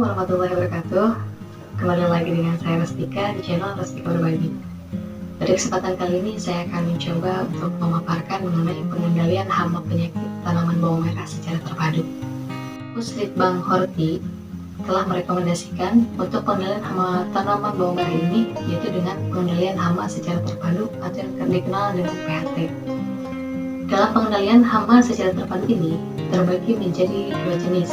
warahmatullahi wabarakatuh. Kembali lagi dengan saya Restika di channel Restika Berbagi. Pada kesempatan kali ini saya akan mencoba untuk memaparkan mengenai pengendalian hama penyakit tanaman bawang merah secara terpadu. Puslitbang Horti telah merekomendasikan untuk pengendalian hama tanaman bawang merah ini, yaitu dengan pengendalian hama secara terpadu atau yang dikenal dengan PHT. Dalam pengendalian hama secara terpadu ini terbagi menjadi dua jenis.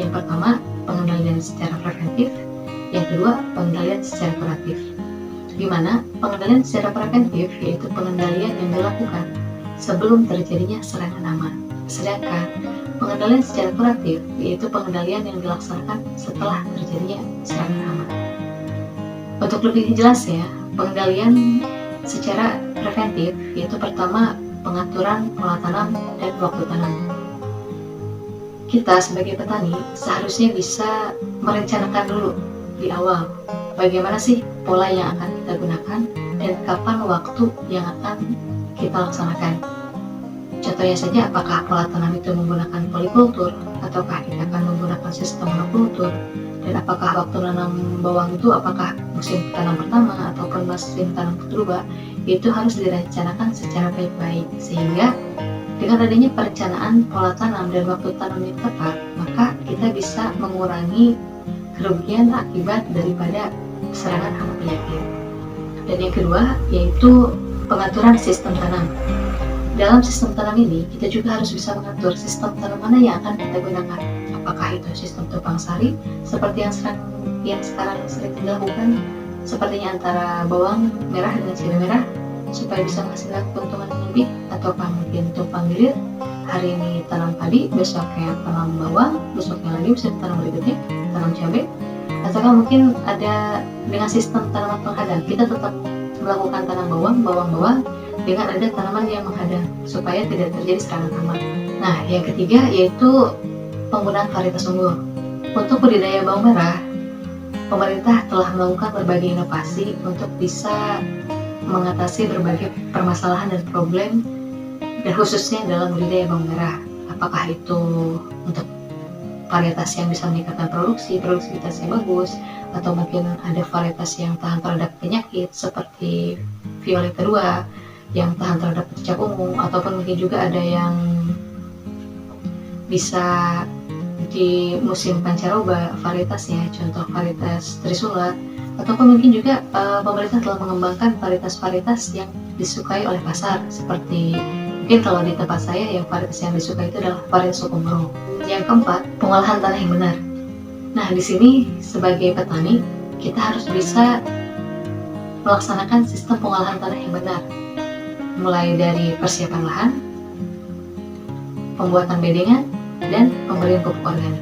Yang pertama, pengendalian secara preventif. Yang kedua, pengendalian secara kuratif. Di mana pengendalian secara preventif yaitu pengendalian yang dilakukan sebelum terjadinya serangan hama. Sedangkan pengendalian secara kuratif yaitu pengendalian yang dilaksanakan setelah terjadinya serangan hama. Untuk lebih jelas ya, pengendalian secara preventif yaitu pertama pengaturan pola tanam dan waktu tanam. Kita sebagai petani seharusnya bisa merencanakan dulu di awal bagaimana sih pola yang akan kita gunakan dan kapan waktu yang akan kita laksanakan. Contohnya saja, apakah pola tanam itu menggunakan polikultur ataukah kita akan menggunakan sistem monokultur, dan apakah waktu menanam bawang itu apakah musim tanam pertama ataupun musim tanam kedua, itu harus direncanakan secara baik-baik sehingga dengan adanya perencanaan pola tanam dan waktu tanam yang tepat, maka kita bisa mengurangi kerugian akibat daripada serangan hama penyakit. Dan yang kedua yaitu pengaturan sistem tanam. Dalam sistem tanam ini kita juga harus bisa mengatur sistem tanam mana yang akan kita gunakan. Apakah itu sistem tupang sari seperti yang sekarang sering dilakukan, sepertinya antara bawang merah dengan cabai merah supaya bisa menghasilkan keuntungan yang lebih, ataukah mungkin tumpang gilir, hari ini tanam padi, besoknya tanam bawang, besoknya lagi bisa tanam berikutnya tanam cabai, ataukah mungkin ada dengan sistem tanaman penghadang, kita tetap melakukan tanam bawang dengan ada tanaman yang menghadang supaya tidak terjadi serangan hama. Nah, yang ketiga yaitu penggunaan varietas unggul. Untuk budidaya bawang merah, pemerintah telah melakukan berbagai inovasi untuk bisa mengatasi berbagai permasalahan dan problem, dan khususnya dalam budidaya bawang merah. Apakah itu untuk varietas yang bisa meningkatkan produktivitas yang bagus, atau mungkin ada varietas yang tahan terhadap penyakit seperti Violeta 2 yang tahan terhadap cecak ungu, ataupun mungkin juga ada yang bisa di musim pancaroba varietasnya, contoh varietas Trisula, ataupun mungkin juga pemerintah telah mengembangkan varietas-varietas yang disukai oleh pasar, seperti mungkin kalau di tempat saya yang varietas yang disukai itu adalah varietas Sukumoro. Yang keempat, pengolahan tanah yang benar. Nah, di sini sebagai petani kita harus bisa melaksanakan sistem pengolahan tanah yang benar, mulai dari persiapan lahan, pembuatan bedengan, dan pemberian pupuk organik.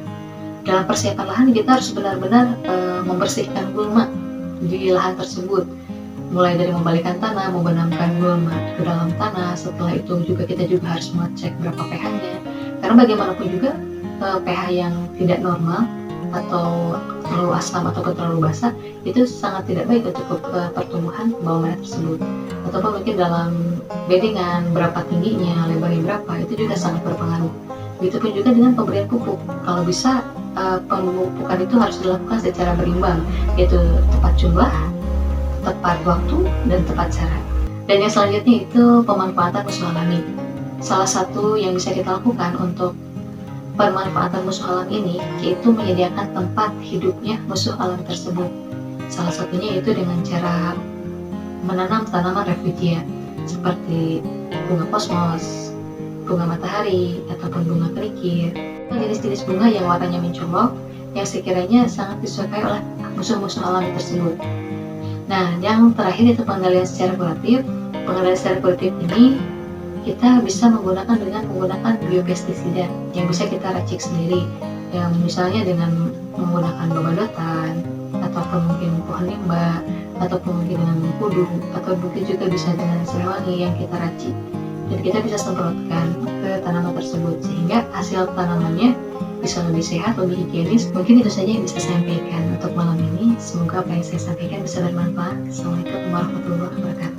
Dalam persiapan lahan kita harus benar-benar membersihkan gulma di lahan tersebut, mulai dari membalikan tanah, membenamkan gulma ke dalam tanah. Setelah itu kita juga harus mengecek berapa pH-nya, karena bagaimanapun juga pH yang tidak normal atau terlalu asam ataupun terlalu basah itu sangat tidak baik untuk pertumbuhan bawang merah tersebut. Ataupun mungkin dalam bedengan berapa tingginya, lebarnya berapa, itu juga sangat berpengaruh. Begitupun juga dengan pemberian pupuk. Kalau bisa pemupukan itu harus dilakukan secara berimbang, yaitu tepat jumlah, tepat waktu, dan tepat cara. Dan yang selanjutnya itu pemanfaatan musuh alami. Salah satu yang bisa kita lakukan untuk pemanfaatan musuh alam ini yaitu menyediakan tempat hidupnya musuh alam tersebut. Salah satunya yaitu dengan cara menanam tanaman refugia seperti bunga kosmos, bunga matahari, ataupun bunga kerikil, jenis-jenis bunga yang warnanya mencolok yang sekiranya sangat disukai oleh musuh-musuh alami tersebut. Nah, yang terakhir itu pengendalian secara kuratif. Pengendalian secara kuratif ini kita bisa menggunakan biopestisida yang bisa kita racik sendiri, yang misalnya dengan menggunakan babadotan, ataupun mungkin pohon limba, ataupun mungkin dengan mengkudu, atau mungkin juga bisa dengan serewangi yang kita racik dan kita bisa semprotkan ke tanaman tersebut sehingga hasil tanamannya bisa lebih sehat, lebih higienis. Mungkin itu saja yang bisa saya sampaikan untuk malam ini. Semoga apa yang saya sampaikan bisa bermanfaat. Assalamualaikum warahmatullahi wabarakatuh.